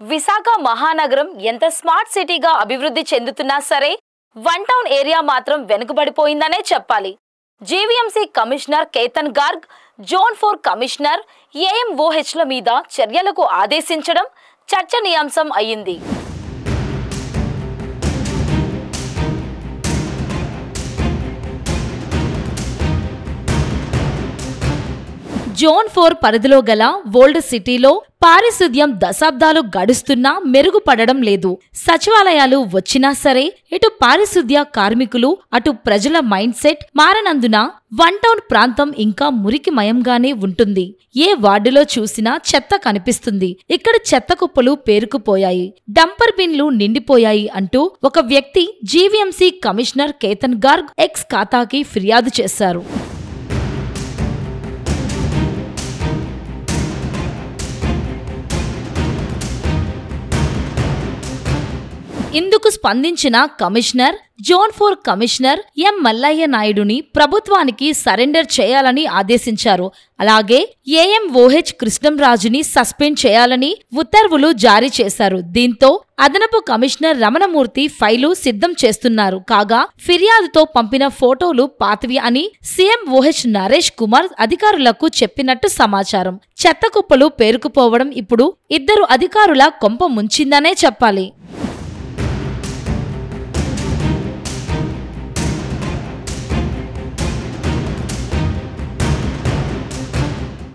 విశాఖ మహానగరం ఎంత స్మార్ట్ సిటీగా అభివృద్ధి చెందుతున్నా సరే వన్ టౌన్ ఏరియా మాత్రం వెనుకబడిపోయిందనే చెప్పాలి. GVMC commissioner Ketan Garg zone 4 commissioner ఏఎంఓహెచ్ల మీద చర్యలకు ఆదేశించడం చర్చనీయాంశం అయ్యింది. జోన్ 4 పరిధిలో గల ఓల్డ్ సిటీలో పారిశుద్ధ్యం దశాబ్దాలు గడుస్తున్నా మెరుగుపడడం లేదు. సచివాలయాలు వచ్చినా సరే ఇటు పారిశుద్ధ్య కార్మికులు అటు ప్రజల మైండ్ సెట్ మారనందున వన్ టౌన్ ప్రాంతం ఇంకా మురికిమయంగానే ఉంటుంది. ఏ వార్డులో చూసినా చెత్త కనిపిస్తుంది. ఇక్కడ చెత్త కుప్పలు పేరుకుపోయాయి, డంపర్ బిన్లు నిండిపోయాయి అంటూ ఒక వ్యక్తి GVMC commissioner Ketan Garg X ఖాతాకి ఫిర్యాదు చేశారు. ఇందుకు స్పందించిన commissioner zone 4 commissioner M Mallaiah నాయుడుని ప్రభుత్వానికి సరెండర్ చేయాలని ఆదేశించారు. అలాగే ఏఎంఓహెచ్ కృష్ణంరాజుని సస్పెండ్ చేయాలని ఉత్తర్వులు జారీ చేశారు. దీంతో అదనపు కమిషనర్ రమణమూర్తి ఫైలు సిద్ధం చేస్తున్నారు. కాగా ఫిర్యాదుతో పంపిన ఫోటోలు పాతవి అని సీఎంఓహెచ్ నరేష్ కుమార్ అధికారులకు చెప్పినట్టు సమాచారం. చెత్త కుప్పలు పేరుకుపోవడం ఇప్పుడు ఇద్దరు అధికారుల కొంప ముంచిందనే చెప్పాలి.